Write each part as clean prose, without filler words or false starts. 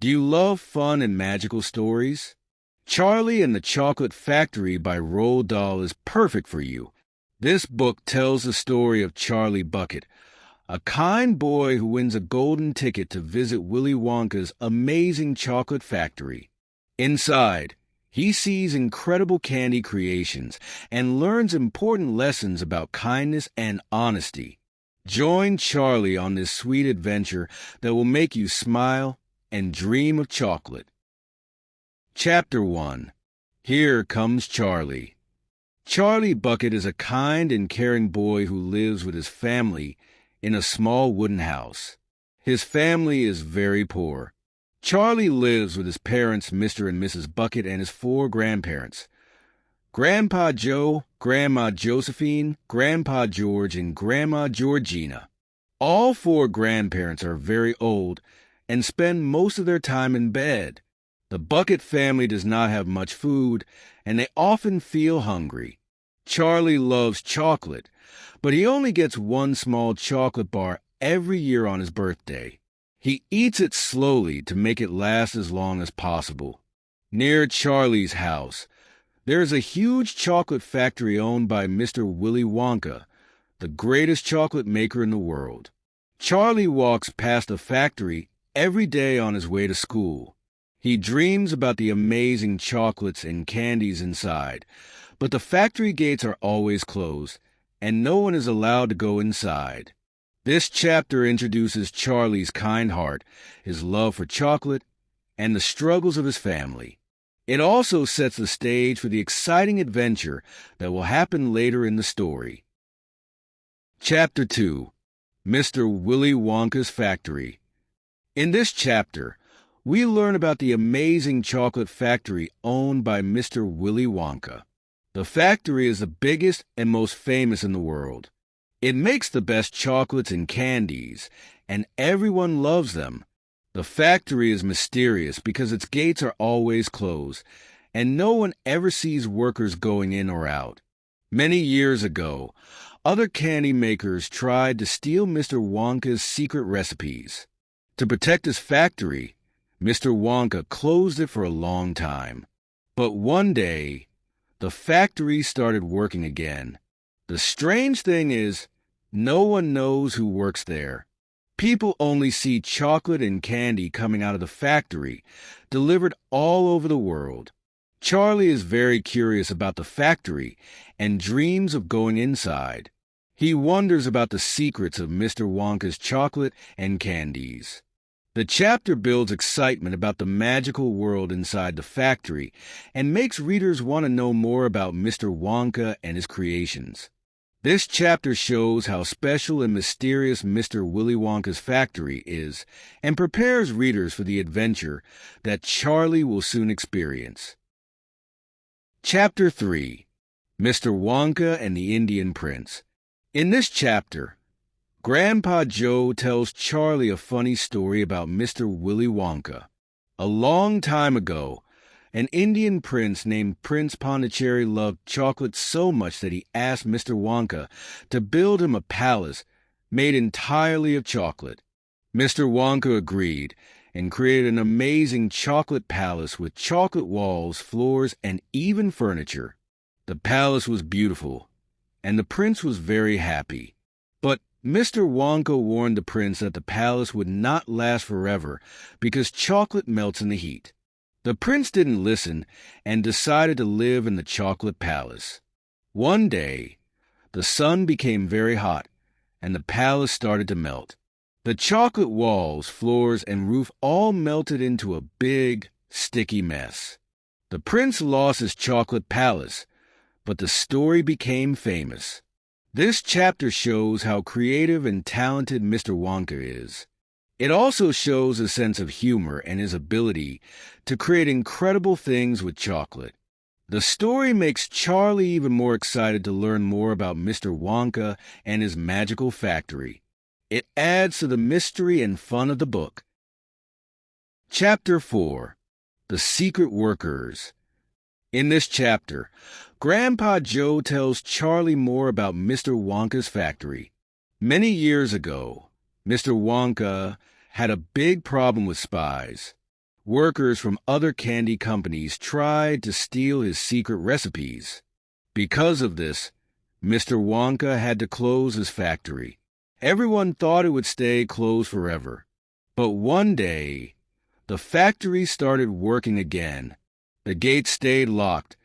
Do you love fun and magical stories? Charlie and the Chocolate Factory by Roald Dahl is perfect for you. This book tells the story of Charlie Bucket, a kind boy who wins a golden ticket to visit Willy Wonka's amazing chocolate factory. Inside, he sees incredible candy creations and learns important lessons about kindness and honesty. Join Charlie on this sweet adventure that will make you smile and dream of chocolate. Chapter 1. Here Comes Charlie. Charlie Bucket is a kind and caring boy who lives with his family in a small wooden house. His family is very poor. Charlie lives with his parents, Mr. and Mrs. Bucket, and his 4 grandparents, Grandpa Joe, Grandma Josephine, Grandpa George, and Grandma Georgina. All 4 grandparents are very old and spend most of their time in bed. The Bucket family does not have much food, and they often feel hungry. Charlie loves chocolate, but he only gets 1 small chocolate bar every year on his birthday. He eats it slowly to make it last as long as possible. Near Charlie's house, there is a huge chocolate factory owned by Mr. Willy Wonka, the greatest chocolate maker in the world. Charlie walks past the factory every day on his way to school. He dreams about the amazing chocolates and candies inside, but the factory gates are always closed, and no one is allowed to go inside. This chapter introduces Charlie's kind heart, his love for chocolate, and the struggles of his family. It also sets the stage for the exciting adventure that will happen later in the story. Chapter 2. Mr. Willy Wonka's Factory. In this chapter, we learn about the amazing chocolate factory owned by Mr. Willy Wonka. The factory is the biggest and most famous in the world. It makes the best chocolates and candies, and everyone loves them. The factory is mysterious because its gates are always closed, and no one ever sees workers going in or out. Many years ago, other candy makers tried to steal Mr. Wonka's secret recipes. To protect his factory, Mr. Wonka closed it for a long time. But one day, the factory started working again. The strange thing is, no one knows who works there. People only see chocolate and candy coming out of the factory, delivered all over the world. Charlie is very curious about the factory and dreams of going inside. He wonders about the secrets of Mr. Wonka's chocolate and candies. The chapter builds excitement about the magical world inside the factory and makes readers want to know more about Mr. Wonka and his creations. This chapter shows how special and mysterious Mr. Willy Wonka's factory is and prepares readers for the adventure that Charlie will soon experience. Chapter 3. Mr. Wonka and the Indian Prince. In this chapter, Grandpa Joe tells Charlie a funny story about Mr. Willy Wonka. A long time ago, an Indian prince named Prince Pondicherry loved chocolate so much that he asked Mr. Wonka to build him a palace made entirely of chocolate. Mr. Wonka agreed and created an amazing chocolate palace with chocolate walls, floors, and even furniture. The palace was beautiful, and the prince was very happy. But Mr. Wonka warned the prince that the palace would not last forever because chocolate melts in the heat. The prince didn't listen and decided to live in the chocolate palace. One day, the sun became very hot, and the palace started to melt. The chocolate walls, floors, and roof all melted into a big, sticky mess. The prince lost his chocolate palace, but the story became famous. This chapter shows how creative and talented Mr. Wonka is. It also shows a sense of humor and his ability to create incredible things with chocolate. The story makes Charlie even more excited to learn more about Mr. Wonka and his magical factory. It adds to the mystery and fun of the book. Chapter 4. The Secret Workers. In this chapter, Grandpa Joe tells Charlie more about Mr. Wonka's factory. Many years ago, Mr. Wonka had a big problem with spies. Workers from other candy companies tried to steal his secret recipes. Because of this, Mr. Wonka had to close his factory. Everyone thought it would stay closed forever. But one day, the factory started working again. The gates stayed locked,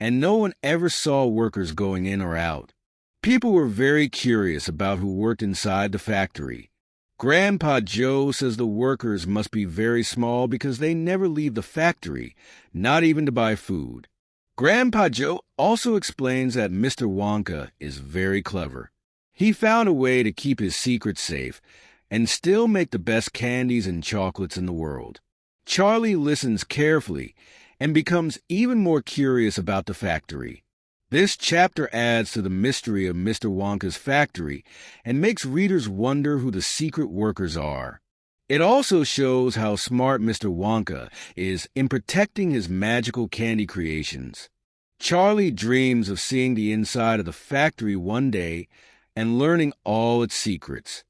and no one ever saw workers going in or out. People were very curious about who worked inside the factory. Grandpa Joe says the workers must be very small because they never leave the factory, not even to buy food. Grandpa Joe also explains that Mr. Wonka is very clever. He found a way to keep his secret safe and still make the best candies and chocolates in the world. Charlie listens carefully and becomes even more curious about the factory. This chapter adds to the mystery of Mr. Wonka's factory and makes readers wonder who the secret workers are. It also shows how smart Mr. Wonka is in protecting his magical candy creations. Charlie dreams of seeing the inside of the factory one day and learning all its secrets.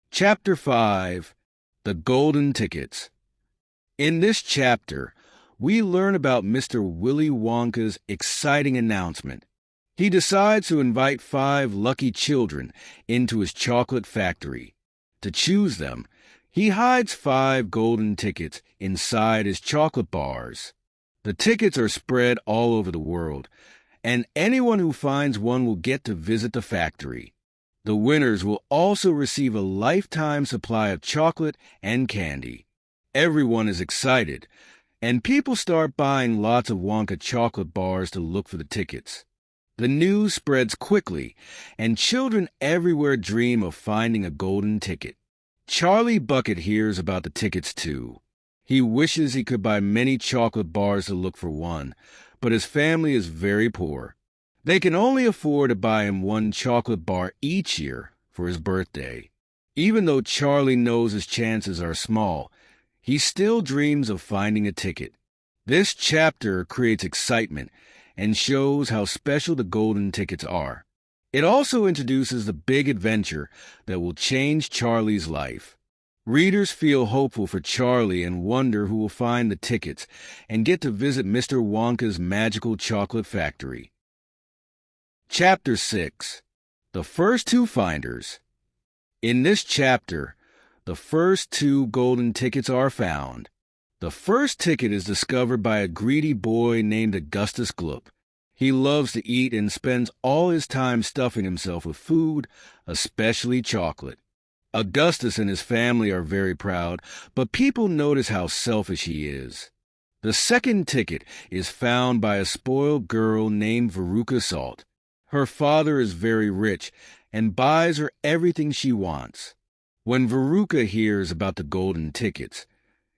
Chapter 5. The Golden Tickets. In this chapter, we learn about Mr. Willy Wonka's exciting announcement. He decides to invite 5 lucky children into his chocolate factory. To choose them, he hides 5 golden tickets inside his chocolate bars. The tickets are spread all over the world, and anyone who finds one will get to visit the factory. The winners will also receive a lifetime supply of chocolate and candy. Everyone is excited, and people start buying lots of Wonka chocolate bars to look for the tickets. The news spreads quickly, and children everywhere dream of finding a golden ticket. Charlie Bucket hears about the tickets too. He wishes he could buy many chocolate bars to look for one, but his family is very poor. They can only afford to buy him 1 chocolate bar each year for his birthday. Even though Charlie knows his chances are small, he still dreams of finding a ticket. This chapter creates excitement and shows how special the golden tickets are. It also introduces the big adventure that will change Charlie's life. Readers feel hopeful for Charlie and wonder who will find the tickets and get to visit Mr. Wonka's magical chocolate factory. Chapter 6. The First 2 Finders. In this chapter, the first 2 golden tickets are found. The first ticket is discovered by a greedy boy named Augustus Gloop. He loves to eat and spends all his time stuffing himself with food, especially chocolate. Augustus and his family are very proud, but people notice how selfish he is. The second ticket is found by a spoiled girl named Veruca Salt. Her father is very rich and buys her everything she wants. When Veruca hears about the golden tickets,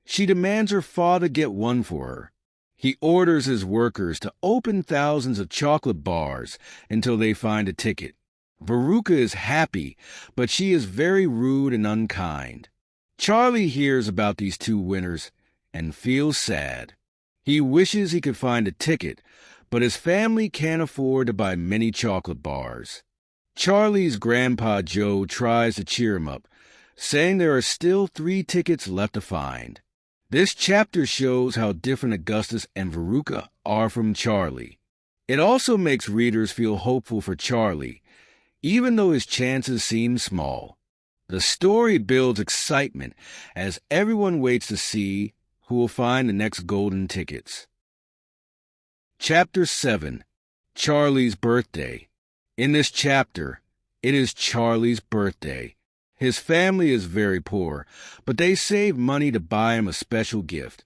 she demands her father get one for her. He orders his workers to open thousands of chocolate bars until they find a ticket. Veruca is happy, but she is very rude and unkind. Charlie hears about these 2 winners and feels sad. He wishes he could find a ticket, but his family can't afford to buy many chocolate bars. Charlie's Grandpa Joe tries to cheer him up, saying there are still 3 tickets left to find. This chapter shows how different Augustus and Veruca are from Charlie. It also makes readers feel hopeful for Charlie, even though his chances seem small. The story builds excitement as everyone waits to see who will find the next golden tickets. Chapter 7. Charlie's Birthday. In this chapter, it is Charlie's birthday. His family is very poor, but they save money to buy him a special gift,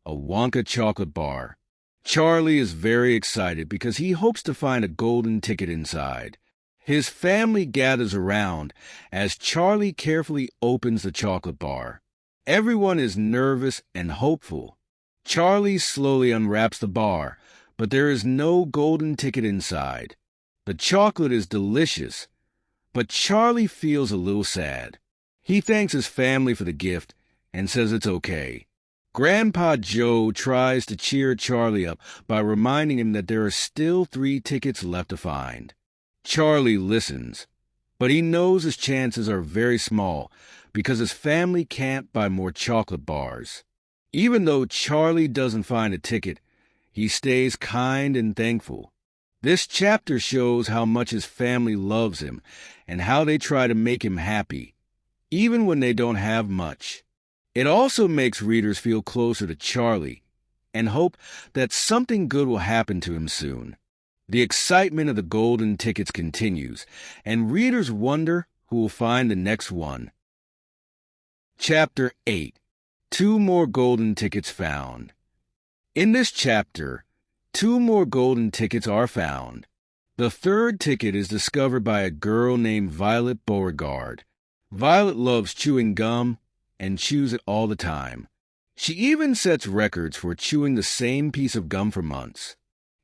a Wonka chocolate bar. Charlie is very excited because he hopes to find a golden ticket inside. His family gathers around as Charlie carefully opens the chocolate bar. Everyone is nervous and hopeful. Charlie slowly unwraps the bar, but there is no golden ticket inside. The chocolate is delicious, but Charlie feels a little sad. He thanks his family for the gift and says it's okay. Grandpa Joe tries to cheer Charlie up by reminding him that there are still 3 tickets left to find. Charlie listens, but he knows his chances are very small because his family can't buy more chocolate bars. Even though Charlie doesn't find a ticket, he stays kind and thankful. This chapter shows how much his family loves him and how they try to make him happy, even when they don't have much. It also makes readers feel closer to Charlie and hope that something good will happen to him soon. The excitement of the golden tickets continues, and readers wonder who will find the next one. Chapter 8. 2 more golden tickets found. In this chapter, 2 more golden tickets are found. The third ticket is discovered by a girl named Violet Beauregard. Violet loves chewing gum and chews it all the time. She even sets records for chewing the same piece of gum for months.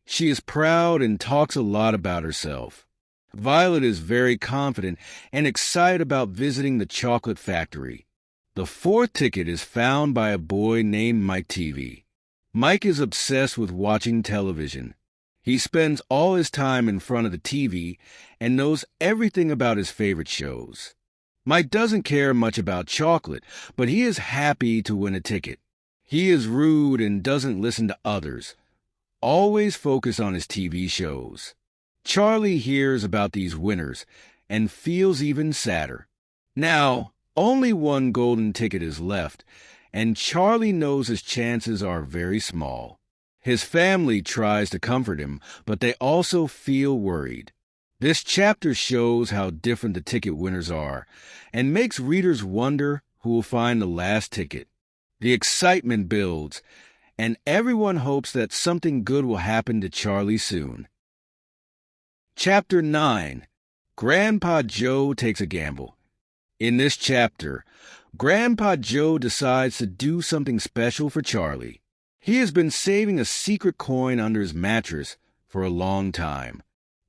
She is proud and talks a lot about herself. Violet is very confident and excited about visiting the chocolate factory. The fourth ticket is found by a boy named Mike TV. Mike is obsessed with watching television. He spends all his time in front of the TV and knows everything about his favorite shows. Mike doesn't care much about chocolate, but he is happy to win a ticket. He is rude and doesn't listen to others, always focused on his TV shows. Charlie hears about these winners and feels even sadder. Now, only 1 golden ticket is left, and Charlie knows his chances are very small. His family tries to comfort him, but they also feel worried. This chapter shows how different the ticket winners are, and makes readers wonder who will find the last ticket. The excitement builds, and everyone hopes that something good will happen to Charlie soon. Chapter 9. Grandpa Joe Takes a Gamble. In this chapter, Grandpa Joe decides to do something special for Charlie. He has been saving a secret coin under his mattress for a long time.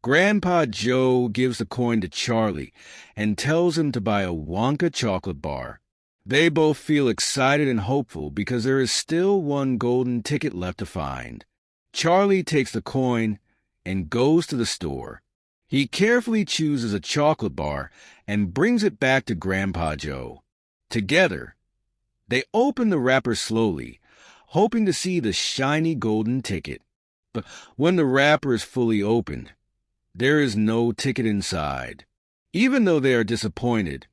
Grandpa Joe gives the coin to Charlie and tells him to buy a Wonka chocolate bar. They both feel excited and hopeful because there is still 1 golden ticket left to find. Charlie takes the coin and goes to the store. He carefully chooses a chocolate bar and brings it back to Grandpa Joe. Together, they open the wrapper slowly, hoping to see the shiny golden ticket. But when the wrapper is fully opened, there is no ticket inside. Even though they are disappointed,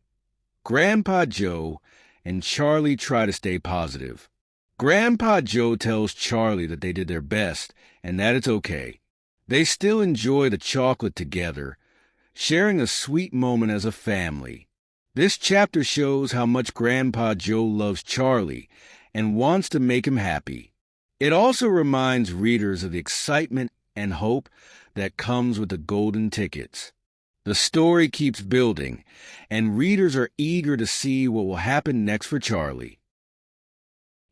Grandpa Joe and Charlie try to stay positive. Grandpa Joe tells Charlie that they did their best and that it's okay. They still enjoy the chocolate together, sharing a sweet moment as a family. This chapter shows how much Grandpa Joe loves Charlie and wants to make him happy. It also reminds readers of the excitement and hope that comes with the golden tickets. The story keeps building, and readers are eager to see what will happen next for Charlie.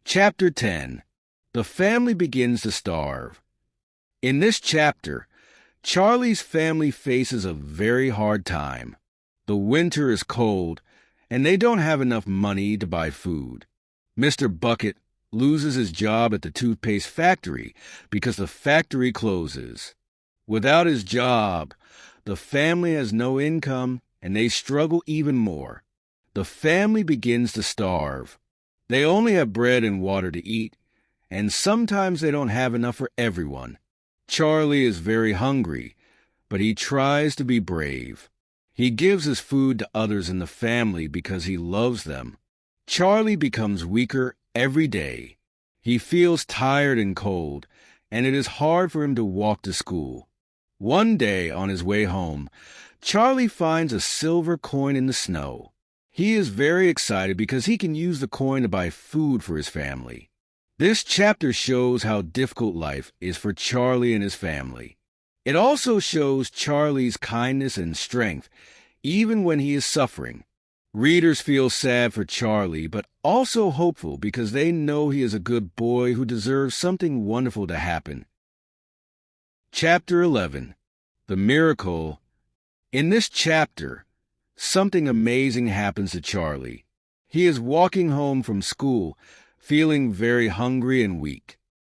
Chapter 10. The family begins to starve. In this chapter, Charlie's family faces a very hard time. The winter is cold, and they don't have enough money to buy food. Mr. Bucket loses his job at the toothpaste factory because the factory closes. Without his job, the family has no income, and they struggle even more. The family begins to starve. They only have bread and water to eat, and sometimes they don't have enough for everyone. Charlie is very hungry, but he tries to be brave. He gives his food to others in the family because he loves them. Charlie becomes weaker every day. He feels tired and cold, and it is hard for him to walk to school. One day, on his way home, Charlie finds a silver coin in the snow. He is very excited because he can use the coin to buy food for his family. This chapter shows how difficult life is for Charlie and his family. It also shows Charlie's kindness and strength, even when he is suffering. Readers feel sad for Charlie, but also hopeful because they know he is a good boy who deserves something wonderful to happen. Chapter 11. The Miracle. In this chapter, something amazing happens to Charlie. He is walking home from school, feeling very hungry and weak.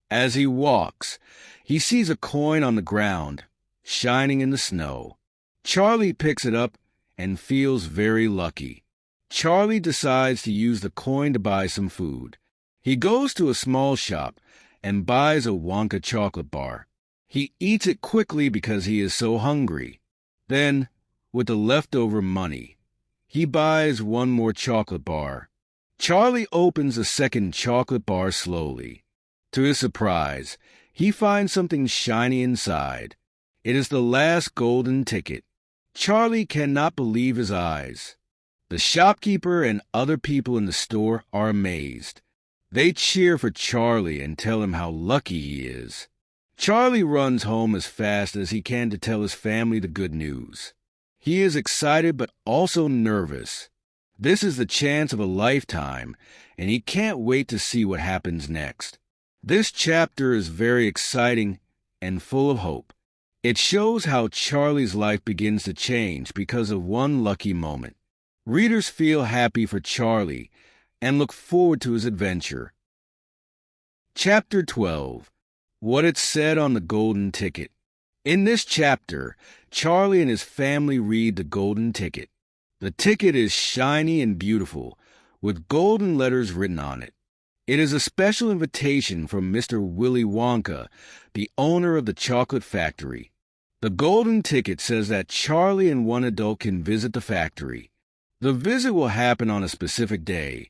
As he walks, he sees a coin on the ground, shining in the snow. Charlie picks it up and feels very lucky. Charlie decides to use the coin to buy some food. He goes to a small shop and buys a Wonka chocolate bar. He eats it quickly because he is so hungry. Then, with the leftover money, he buys one more chocolate bar. Charlie opens the second chocolate bar slowly. To his surprise, he finds something shiny inside. It is the last golden ticket. Charlie cannot believe his eyes. The shopkeeper and other people in the store are amazed. They cheer for Charlie and tell him how lucky he is. Charlie runs home as fast as he can to tell his family the good news. He is excited but also nervous. This is the chance of a lifetime, and he can't wait to see what happens next. This chapter is very exciting and full of hope. It shows how Charlie's life begins to change because of one lucky moment. Readers feel happy for Charlie and look forward to his adventure. Chapter 12. What it said on the golden ticket. In this chapter, Charlie and his family read the golden ticket. The ticket is shiny and beautiful, with golden letters written on it. It is a special invitation from Mr. Willy Wonka, the owner of the chocolate factory. The golden ticket says that Charlie and one adult can visit the factory. The visit will happen on a specific day,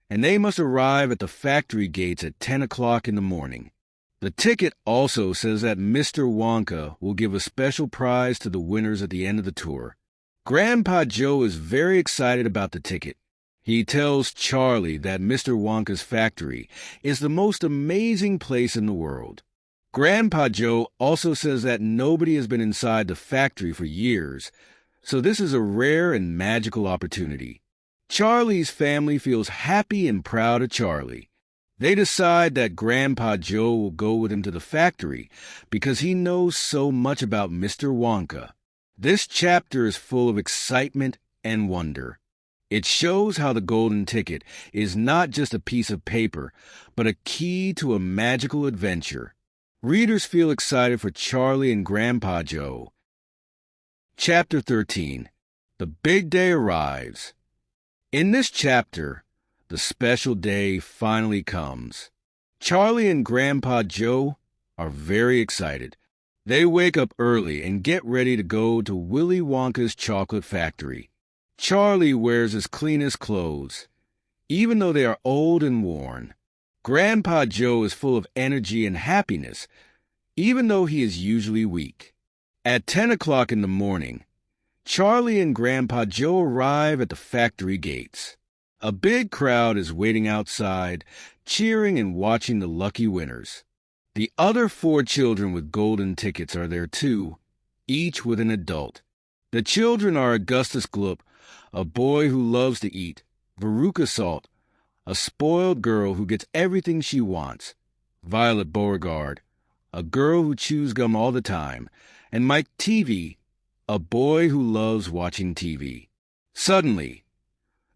and they must arrive at the factory gates at 10 o'clock in the morning. The ticket also says that Mr. Wonka will give a special prize to the winners at the end of the tour. Grandpa Joe is very excited about the ticket. He tells Charlie that Mr. Wonka's factory is the most amazing place in the world. Grandpa Joe also says that nobody has been inside the factory for years, so this is a rare and magical opportunity. Charlie's family feels happy and proud of Charlie. They decide that Grandpa Joe will go with him to the factory because he knows so much about Mr. Wonka. This chapter is full of excitement and wonder. It shows how the golden ticket is not just a piece of paper, but a key to a magical adventure. Readers feel excited for Charlie and Grandpa Joe. Chapter 13. The big day arrives. In this chapter, the special day finally comes. Charlie and Grandpa Joe are very excited. They wake up early and get ready to go to Willy Wonka's chocolate factory. Charlie wears his cleanest clothes, even though they are old and worn. Grandpa Joe is full of energy and happiness, even though he is usually weak. At 10 o'clock in the morning, Charlie and Grandpa Joe arrive at the factory gates. A big crowd is waiting outside, cheering and watching the lucky winners. The other 4 children with golden tickets are there too, each with an adult. The children are Augustus Gloop, a boy who loves to eat, Veruca, a spoiled girl who gets everything she wants, Violet Beauregard, a girl who chews gum all the time, and Mike TV, a boy who loves watching TV. Suddenly,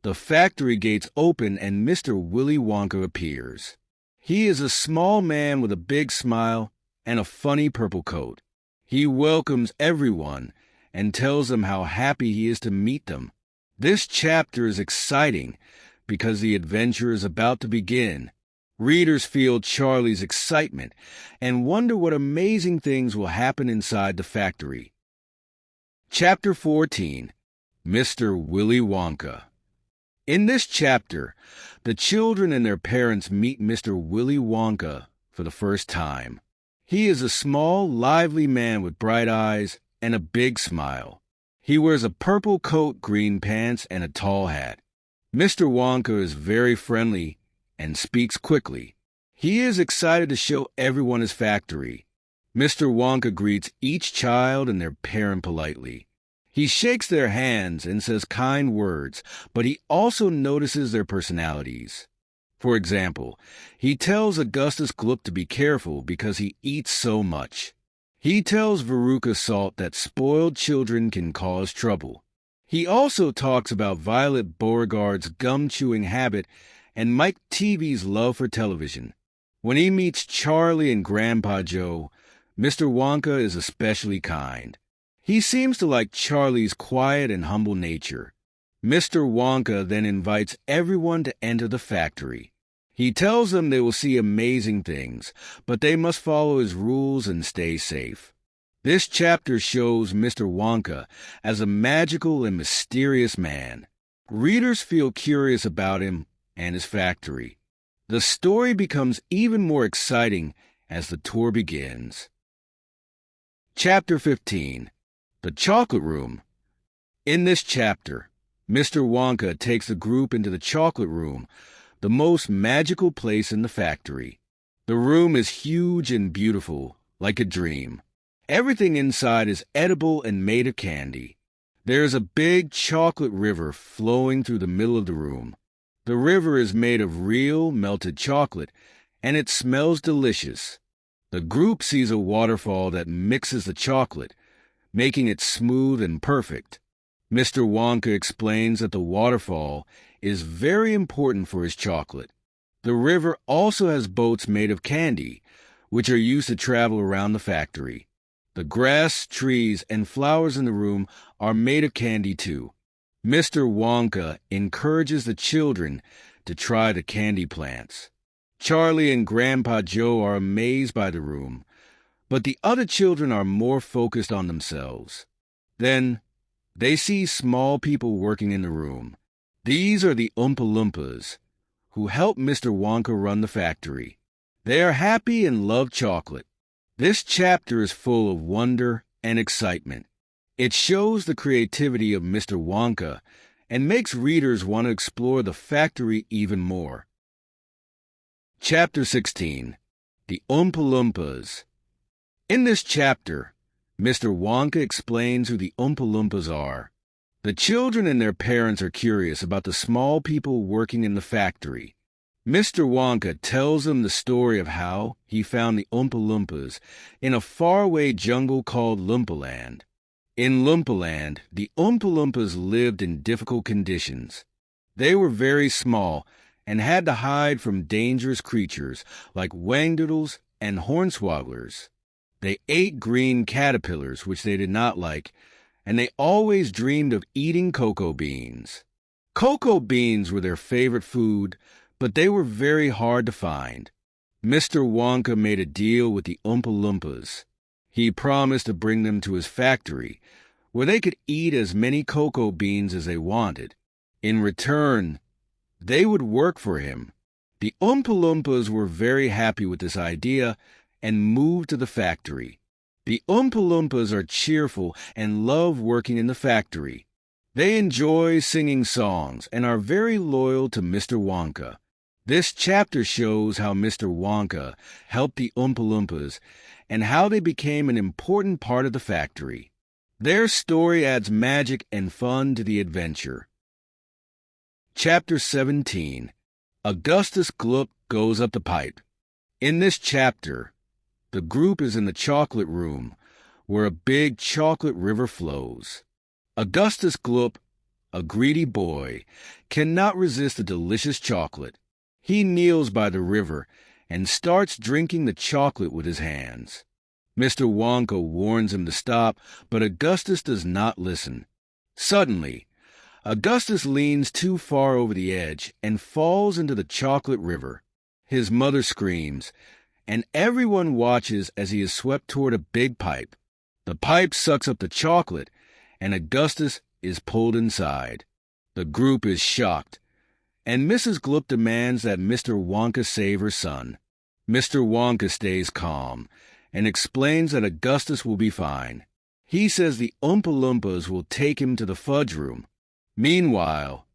the factory gates open and Mr. Willy Wonka appears. He is a small man with a big smile and a funny purple coat. He welcomes everyone and tells them how happy he is to meet them. This chapter is exciting because the adventure is about to begin. Readers feel Charlie's excitement and wonder what amazing things will happen inside the factory. Chapter 14. Mr. Willy Wonka. In this chapter, the children and their parents meet Mr. Willy Wonka for the first time. He is a small, lively man with bright eyes and a big smile. He wears a purple coat, green pants, and a tall hat. Mr. Wonka is very friendly and speaks quickly. He is excited to show everyone his factory. Mr. Wonka greets each child and their parent politely. He shakes their hands and says kind words, but he also notices their personalities. For example, he tells Augustus Gloop to be careful because he eats so much. He tells Veruca that spoiled children can cause trouble. He also talks about Violet Beauregard's gum-chewing habit and Mike TV's love for television. When he meets Charlie and Grandpa Joe, Mr. Wonka is especially kind. He seems to like Charlie's quiet and humble nature. Mr. Wonka then invites everyone to enter the factory. He tells them they will see amazing things, but they must follow his rules and stay safe. This chapter shows Mr. Wonka as a magical and mysterious man. Readers feel curious about him and his factory. The story becomes even more exciting as the tour begins. Chapter 15. The Chocolate Room. In this chapter, Mr. Wonka takes the group into the chocolate room, the most magical place in the factory. The room is huge and beautiful, like a dream. Everything inside is edible and made of candy. There is a big chocolate river flowing through the middle of the room. The river is made of real melted chocolate, and it smells delicious. The group sees a waterfall that mixes the chocolate, making it smooth and perfect. Mr. Wonka explains that the waterfall is very important for his chocolate. The river also has boats made of candy, which are used to travel around the factory. The grass, trees, and flowers in the room are made of candy too. Mr. Wonka encourages the children to try the candy plants. Charlie and Grandpa Joe are amazed by the room, but the other children are more focused on themselves. Then, they see small people working in the room. These are the Oompa Loompas, who help Mr. Wonka run the factory. They are happy and love chocolate. This chapter is full of wonder and excitement. It shows the creativity of Mr. Wonka and makes readers want to explore the factory even more. Chapter 16. The Oompa Loompas. In this chapter, Mr. Wonka explains who the Oompa Loompas are. The children and their parents are curious about the small people working in the factory. Mr. Wonka tells them the story of how he found the Oompa Loompas in a faraway jungle called Loompaland. In Loompaland, the Oompa Loompas lived in difficult conditions. They were very small and had to hide from dangerous creatures like whangdoodles and hornswogglers. They ate green caterpillars, which they did not like, and they always dreamed of eating cocoa beans. Cocoa beans were their favorite food, but they were very hard to find. Mr. Wonka made a deal with the Oompa Loompas. He promised to bring them to his factory, where they could eat as many cocoa beans as they wanted. In return, they would work for him. The Oompa Loompas were very happy with this idea and moved to the factory. The Oompa Loompas are cheerful and love working in the factory. They enjoy singing songs and are very loyal to Mr. Wonka. This chapter shows how Mr. Wonka helped the Oompa Loompas and how they became an important part of the factory. Their story adds magic and fun to the adventure. Chapter 17. Augustus Gloop Goes Up the Pipe. In this chapter, the group is in the chocolate room, where a big chocolate river flows. Augustus Gloop, a greedy boy, cannot resist the delicious chocolate. He kneels by the river and starts drinking the chocolate with his hands. Mr. Wonka warns him to stop, but Augustus does not listen. Suddenly, Augustus leans too far over the edge and falls into the chocolate river. His mother screams, and everyone watches as he is swept toward a big pipe. The pipe sucks up the chocolate, and Augustus is pulled inside. The group is shocked, and Mrs. Gloop demands that Mr. Wonka save her son. Mr. Wonka stays calm and explains that Augustus will be fine. He says the Oompa Loompas will take him to the fudge room. Meanwhile,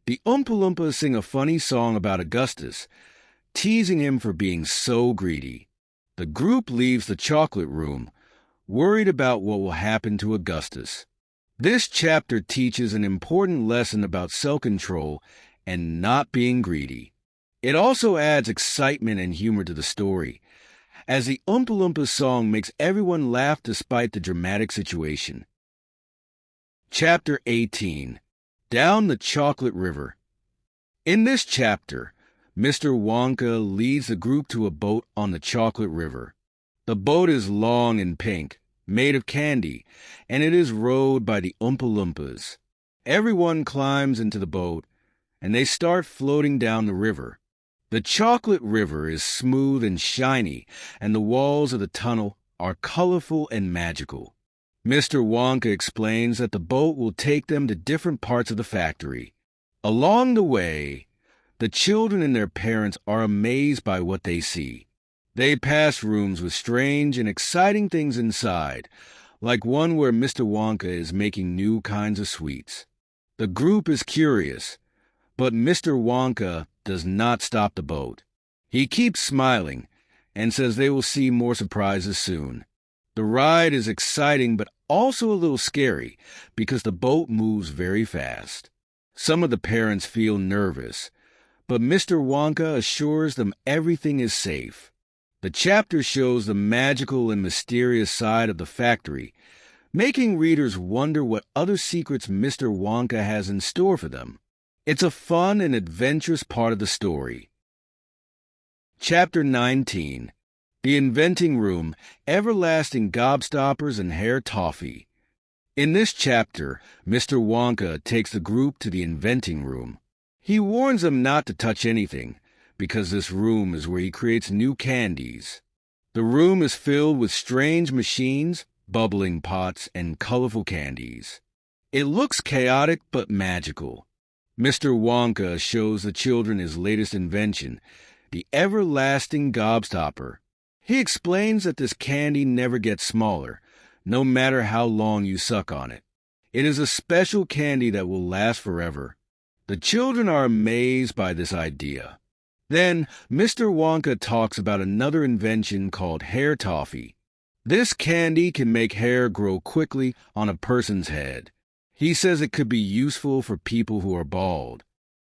the Oompa Loompas sing a funny song about Augustus, teasing him for being so greedy. The group leaves the chocolate room, worried about what will happen to Augustus. This chapter teaches an important lesson about self-control and not being greedy. It also adds excitement and humor to the story, as the Oompa Loompas song makes everyone laugh despite the dramatic situation. Chapter 18. Down the Chocolate River. In this chapter, Mr. Wonka leads the group to a boat on the chocolate river. The boat is long and pink, made of candy, and it is rowed by the Oompa Loompas. Everyone climbs into the boat, and they start floating down the river. The chocolate river is smooth and shiny, and the walls of the tunnel are colorful and magical. Mr. Wonka explains that the boat will take them to different parts of the factory. Along the way, the children and their parents are amazed by what they see. They pass rooms with strange and exciting things inside, like one where Mr. Wonka is making new kinds of sweets. The group is curious, but Mr. Wonka does not stop the boat. He keeps smiling and says they will see more surprises soon. The ride is exciting but also a little scary because the boat moves very fast. Some of the parents feel nervous, but Mr. Wonka assures them everything is safe. The chapter shows the magical and mysterious side of the factory, making readers wonder what other secrets Mr. Wonka has in store for them. It's a fun and adventurous part of the story. Chapter 19. The Inventing Room, Everlasting Gobstoppers and Hair Toffee. In this chapter, Mr. Wonka takes the group to the inventing room. He warns them not to touch anything, because this room is where he creates new candies. The room is filled with strange machines, bubbling pots, and colorful candies. It looks chaotic but magical. Mr. Wonka shows the children his latest invention, the everlasting gobstopper. He explains that this candy never gets smaller, no matter how long you suck on it. It is a special candy that will last forever. The children are amazed by this idea. Then Mr. Wonka talks about another invention called hair toffee. This candy can make hair grow quickly on a person's head. He says it could be useful for people who are bald.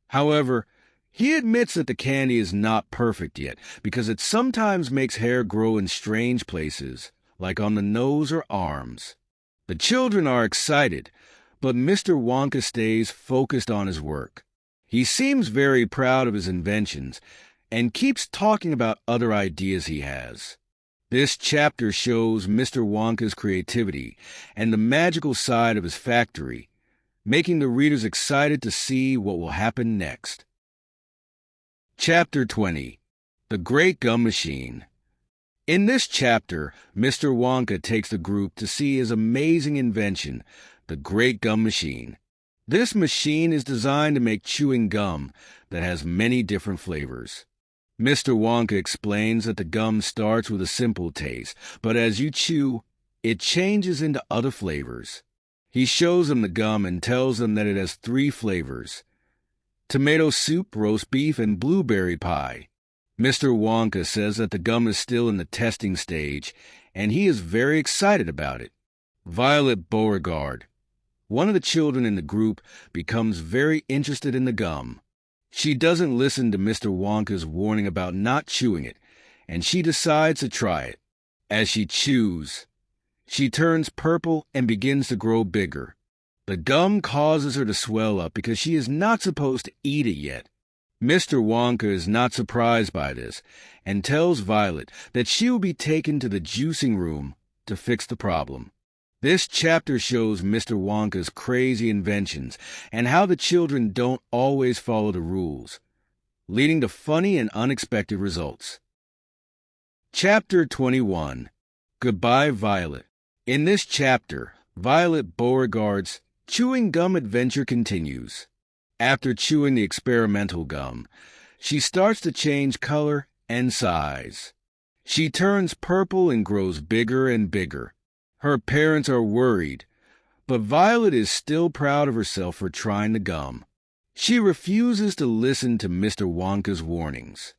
However, he admits that the candy is not perfect yet because it sometimes makes hair grow in strange places, like on the nose or arms. The children are excited, but Mr. Wonka stays focused on his work. He seems very proud of his inventions and keeps talking about other ideas he has. This chapter shows Mr. Wonka's creativity and the magical side of his factory, making the readers excited to see what will happen next. Chapter 20. The Great Gum Machine. In this chapter, Mr. Wonka takes the group to see his amazing invention, the Great Gum Machine. This machine is designed to make chewing gum that has many different flavors. Mr. Wonka explains that the gum starts with a simple taste, but as you chew, it changes into other flavors. He shows them the gum and tells them that it has 3 flavors: tomato soup, roast beef, and blueberry pie. Mr. Wonka says that the gum is still in the testing stage, and he is very excited about it. Violet Beauregard, one of the children in the group, becomes very interested in the gum. She doesn't listen to Mr. Wonka's warning about not chewing it, and she decides to try it. As she chews, she turns purple and begins to grow bigger. The gum causes her to swell up because she is not supposed to eat it yet. Mr. Wonka is not surprised by this and tells Violet that she will be taken to the juicing room to fix the problem. This chapter shows Mr. Wonka's crazy inventions and how the children don't always follow the rules, leading to funny and unexpected results. Chapter 21. Goodbye, Violet. In this chapter, Violet Beauregard's chewing gum adventure continues. After chewing the experimental gum, she starts to change color and size. She turns purple and grows bigger and bigger. Her parents are worried, but Violet is still proud of herself for trying the gum. She refuses to listen to Mr. Wonka's warnings.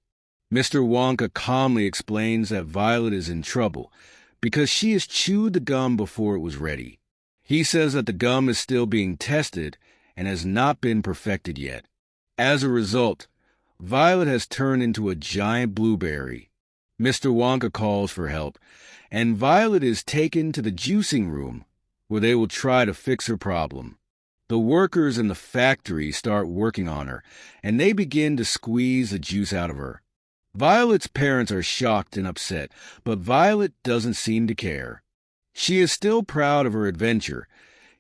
Mr. Wonka calmly explains that Violet is in trouble because she has chewed the gum before it was ready. He says that the gum is still being tested and has not been perfected yet. As a result, Violet has turned into a giant blueberry. Mr. Wonka calls for help, and Violet is taken to the juicing room, where they will try to fix her problem. The workers in the factory start working on her, and they begin to squeeze the juice out of her. Violet's parents are shocked and upset, but Violet doesn't seem to care. She is still proud of her adventure,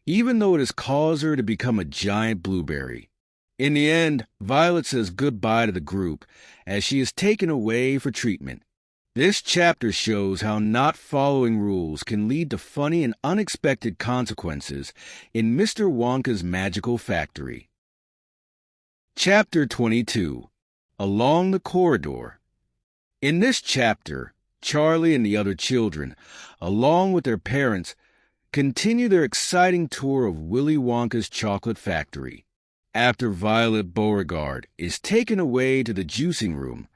even though it has caused her to become a giant blueberry. In the end, Violet says goodbye to the group as she is taken away for treatment. This chapter shows how not following rules can lead to funny and unexpected consequences in Mr. Wonka's Magical Factory. Chapter 22. Along the Corridor. In this chapter, Charlie and the other children, along with their parents, continue their exciting tour of Willy Wonka's chocolate factory. After Violet Beauregard is taken away to the juicing room,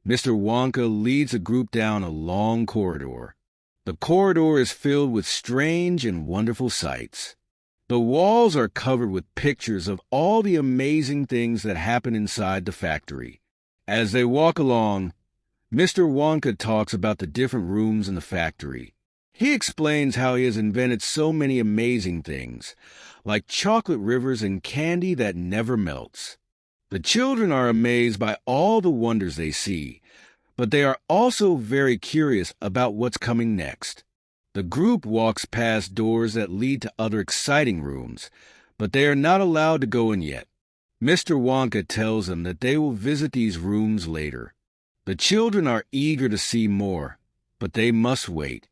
Mr. Wonka leads the group down a long corridor. The corridor is filled with strange and wonderful sights. The walls are covered with pictures of all the amazing things that happen inside the factory. As they walk along, Mr. Wonka talks about the different rooms in the factory. He explains how he has invented so many amazing things, like chocolate rivers and candy that never melts. The children are amazed by all the wonders they see, but they are also very curious about what's coming next. The group walks past doors that lead to other exciting rooms, but they are not allowed to go in yet. Mr. Wonka tells them that they will visit these rooms later. The children are eager to see more, but they must wait.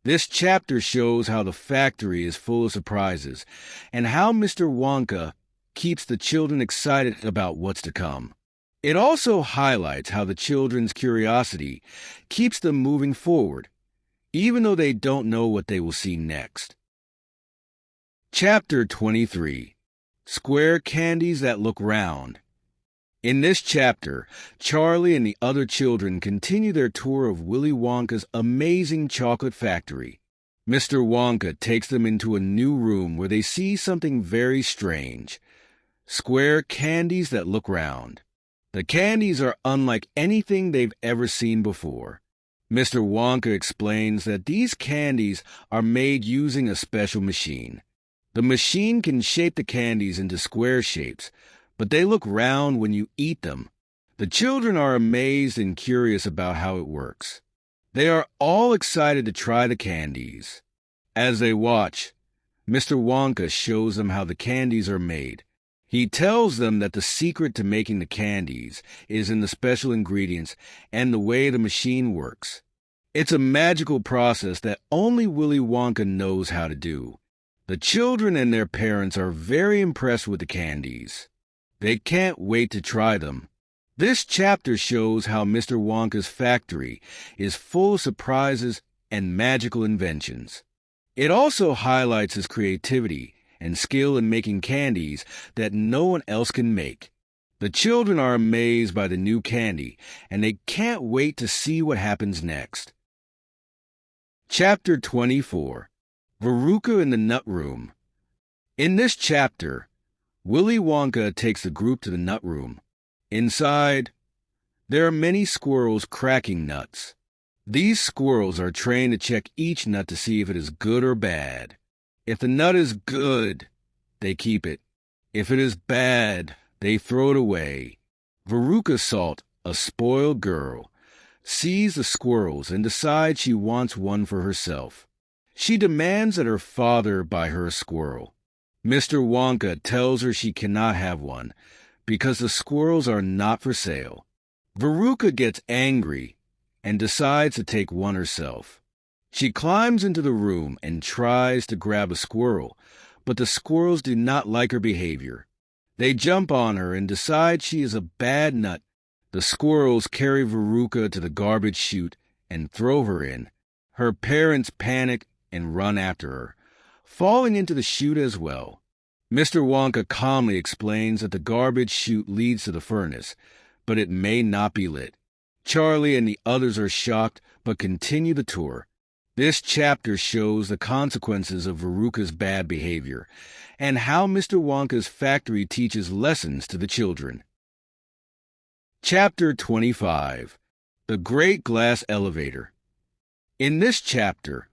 This chapter shows how the factory is full of surprises and how Mr. Wonka keeps the children excited about what's to come. It also highlights how the children's curiosity keeps them moving forward, even though they don't know what they will see next. Chapter 23. Square Candies That Look Round. In this chapter, Charlie and the other children continue their tour of Willy Wonka's amazing chocolate factory. Mr. Wonka takes them into a new room where they see something very strange. Square candies that look round. The candies are unlike anything they've ever seen before. Mr. Wonka explains that these candies are made using a special machine. The machine can shape the candies into square shapes, but they look round when you eat them. The children are amazed and curious about how it works. They are all excited to try the candies. As they watch, Mr. Wonka shows them how the candies are made. He tells them that the secret to making the candies is in the special ingredients and the way the machine works. It's a magical process that only Willy Wonka knows how to do. The children and their parents are very impressed with the candies. They can't wait to try them. This chapter shows how Mr. Wonka's factory is full of surprises and magical inventions. It also highlights his creativity and skill in making candies that no one else can make. The children are amazed by the new candy, and they can't wait to see what happens next. Chapter 24. Veruca in the Nut Room. In this chapter, Willy Wonka takes the group to the nut room. Inside, there are many squirrels cracking nuts. These squirrels are trained to check each nut to see if it is good or bad. If the nut is good, they keep it. If it is bad, they throw it away. Veruca Salt, a spoiled girl, sees the squirrels and decides she wants one for herself. She demands that her father buy her a squirrel. Mr. Wonka tells her she cannot have one because the squirrels are not for sale. Veruca gets angry and decides to take one herself. She climbs into the room and tries to grab a squirrel, but the squirrels do not like her behavior. They jump on her and decide she is a bad nut. The squirrels carry Veruca to the garbage chute and throw her in. Her parents panic and run after her, falling into the chute as well. Mr. Wonka calmly explains that the garbage chute leads to the furnace, but it may not be lit. Charlie and the others are shocked but continue the tour. This chapter shows the consequences of Veruca's bad behavior and how Mr. Wonka's factory teaches lessons to the children. Chapter 25. The Great Glass Elevator. In this chapter,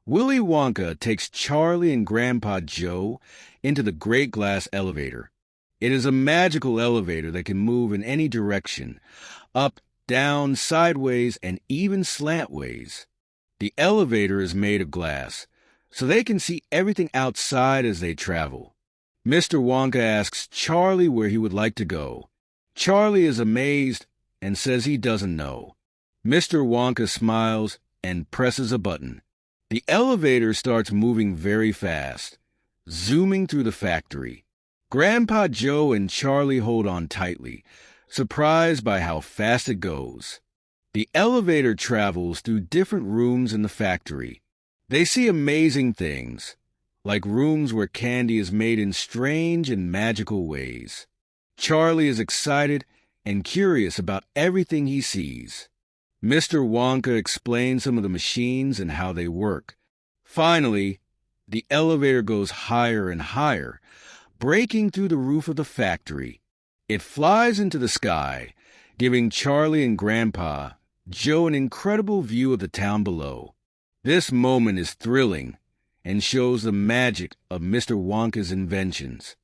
Willy Wonka takes Charlie and Grandpa Joe into the Great Glass Elevator. It is a magical elevator that can move in any direction, up, down, sideways, and even slantways. The elevator is made of glass, so they can see everything outside as they travel. Mr. Wonka asks Charlie where he would like to go. Charlie is amazed and says he doesn't know. Mr. Wonka smiles and presses a button. The elevator starts moving very fast, zooming through the factory. Grandpa Joe and Charlie hold on tightly, surprised by how fast it goes. The elevator travels through different rooms in the factory. They see amazing things, like rooms where candy is made in strange and magical ways. Charlie is excited and curious about everything he sees. Mr. Wonka explains some of the machines and how they work. Finally, the elevator goes higher and higher, breaking through the roof of the factory. It flies into the sky, giving Charlie and Grandpa Joe an incredible view of the town below. This moment is thrilling and shows the magic of Mr. Wonka's inventions.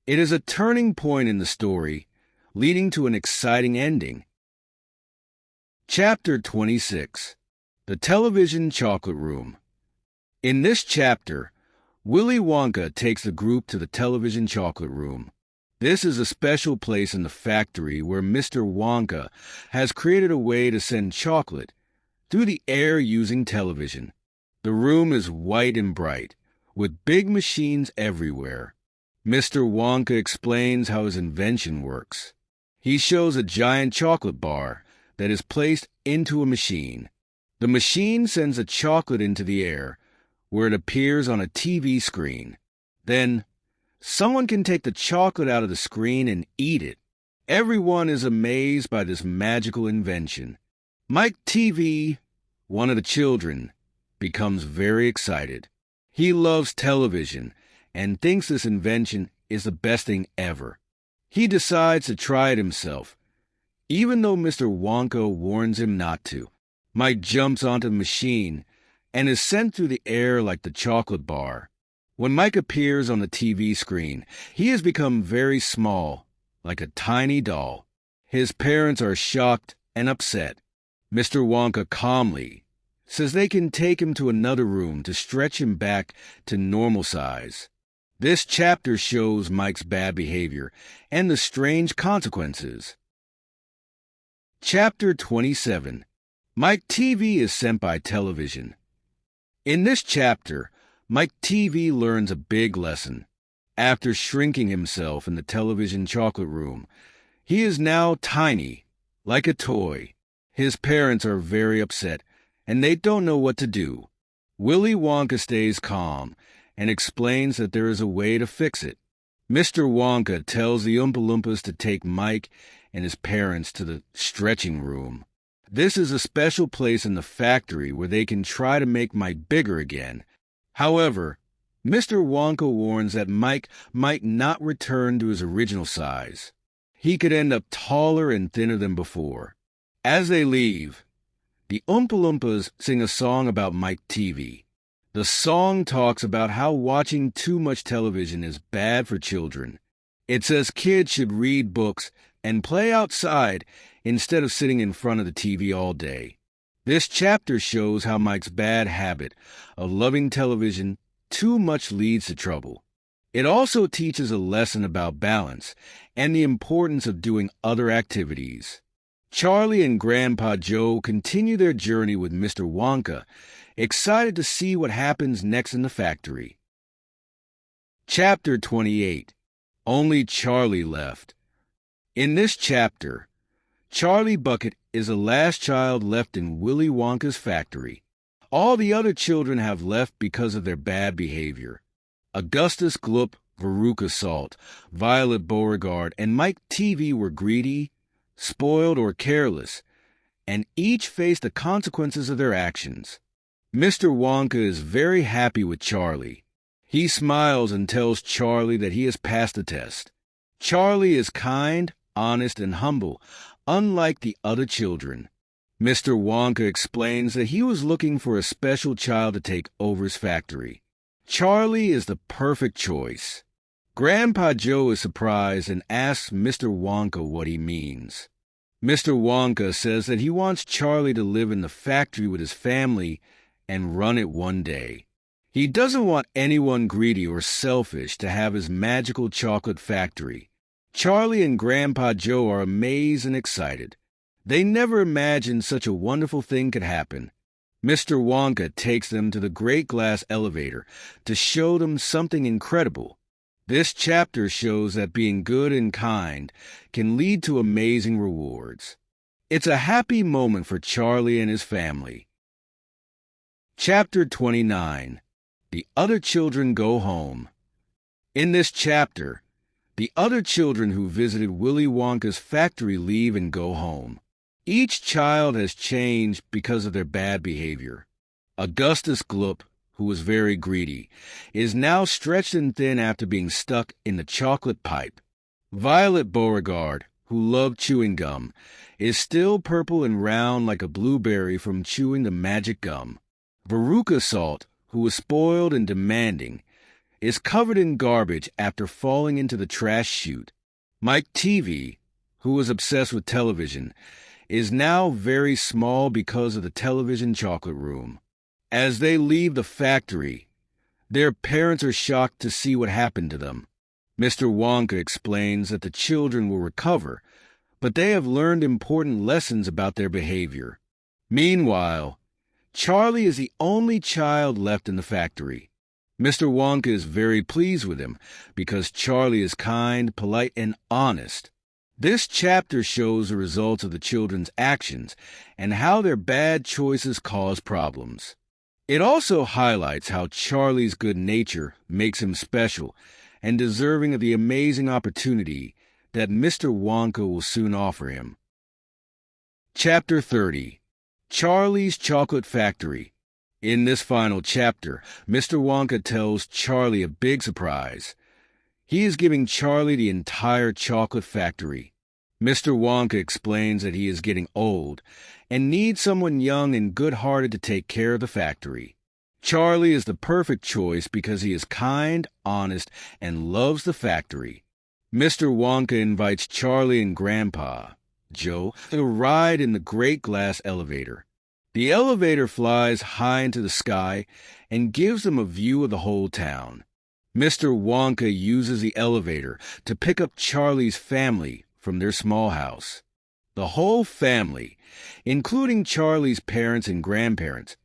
It is a turning point in the story, leading to an exciting ending. Chapter 26. The Television Chocolate Room. In this chapter, Willy Wonka takes the group to the television chocolate room. This is a special place in the factory where Mr. Wonka has created a way to send chocolate through the air using television. The room is white and bright, with big machines everywhere. Mr. Wonka explains how his invention works. He shows a giant chocolate bar that is placed into a machine. The machine sends the chocolate into the air, where it appears on a TV screen. Then, someone can take the chocolate out of the screen and eat it. Everyone is amazed by this magical invention. Mike TV, one of the children, becomes very excited. He loves television and thinks this invention is the best thing ever. He decides to try it himself, even though Mr. Wonka warns him not to. Mike jumps onto the machine and is sent through the air like the chocolate bar. When Mike appears on the TV screen, he has become very small, like a tiny doll. His parents are shocked and upset. Mr. Wonka calmly says they can take him to another room to stretch him back to normal size. This chapter shows Mike's bad behavior and the strange consequences. Chapter 27. Mike TV is sent by television. In this chapter, Mike TV learns a big lesson. After shrinking himself in the television chocolate room, he is now tiny, like a toy. His parents are very upset, and they don't know what to do. Willy Wonka stays calm and explains that there is a way to fix it. Mr. Wonka tells the Oompa Loompas to take Mike and his parents to the stretching room. This is a special place in the factory where they can try to make Mike bigger again. However, Mr. Wonka warns that Mike might not return to his original size. He could end up taller and thinner than before. As they leave, the Oompa Loompas sing a song about Mike TV. The song talks about how watching too much television is bad for children. It says kids should read books and play outside instead of sitting in front of the TV all day. This chapter shows how Mike's bad habit of loving television too much leads to trouble. It also teaches a lesson about balance and the importance of doing other activities. Charlie and Grandpa Joe continue their journey with Mr. Wonka, excited to see what happens next in the factory. Chapter 28. Only Charlie Left. In this chapter, Charlie Bucket is the last child left in Willy Wonka's factory. All the other children have left because of their bad behavior. Augustus Gloop, Veruca Salt, Violet Beauregard, and Mike TV were greedy, spoiled, or careless, and each faced the consequences of their actions. Mr. Wonka is very happy with Charlie. He smiles and tells Charlie that he has passed the test. Charlie is kind, honest, and humble, unlike the other children. Mr. Wonka explains that he was looking for a special child to take over his factory. Charlie is the perfect choice. Grandpa Joe is surprised and asks Mr. Wonka what he means. Mr. Wonka says that he wants Charlie to live in the factory with his family and run it one day. He doesn't want anyone greedy or selfish to have his magical chocolate factory. Charlie and Grandpa Joe are amazed and excited. They never imagined such a wonderful thing could happen. Mr. Wonka takes them to the great glass elevator to show them something incredible. This chapter shows that being good and kind can lead to amazing rewards. It's a happy moment for Charlie and his family. Chapter 29. The Other Children Go Home. In this chapter, the other children who visited Willy Wonka's factory leave and go home. Each child has changed because of their bad behavior. Augustus Gloop, who was very greedy, is now stretched and thin after being stuck in the chocolate pipe. Violet Beauregard, who loved chewing gum, is still purple and round like a blueberry from chewing the magic gum. Veruca Salt, who was spoiled and demanding, is covered in garbage after falling into the trash chute. Mike TV, who was obsessed with television, is now very small because of the television chocolate room. As they leave the factory, their parents are shocked to see what happened to them. Mr. Wonka explains that the children will recover, but they have learned important lessons about their behavior. Meanwhile, Charlie is the only child left in the factory. Mr. Wonka is very pleased with him because Charlie is kind, polite, and honest. This chapter shows the results of the children's actions and how their bad choices cause problems. It also highlights how Charlie's good nature makes him special and deserving of the amazing opportunity that Mr. Wonka will soon offer him. Chapter 30. Charlie's Chocolate Factory. In this final chapter, Mr. Wonka tells Charlie a big surprise. He is giving Charlie the entire chocolate factory. Mr. Wonka explains that he is getting old and needs someone young and good-hearted to take care of the factory. Charlie is the perfect choice because he is kind, honest, and loves the factory. Mr. Wonka invites Charlie and Grandpa Joe to ride in the great glass elevator. The elevator flies high into the sky and gives them a view of the whole town. Mr. Wonka uses the elevator to pick up Charlie's family from their small house. The whole family, including Charlie's parents and grandparents,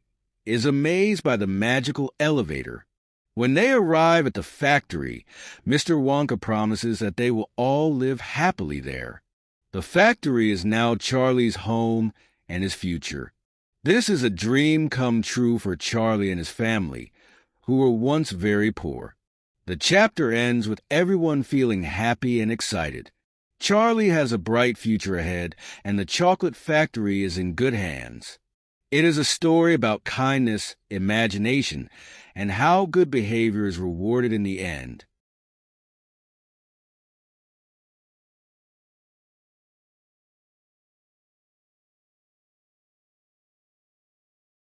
is amazed by the magical elevator. When they arrive at the factory, Mr. Wonka promises that they will all live happily there. The factory is now Charlie's home and his future. This is a dream come true for Charlie and his family, who were once very poor. The chapter ends with everyone feeling happy and excited. Charlie has a bright future ahead, and the chocolate factory is in good hands. It is a story about kindness, imagination, and how good behavior is rewarded in the end.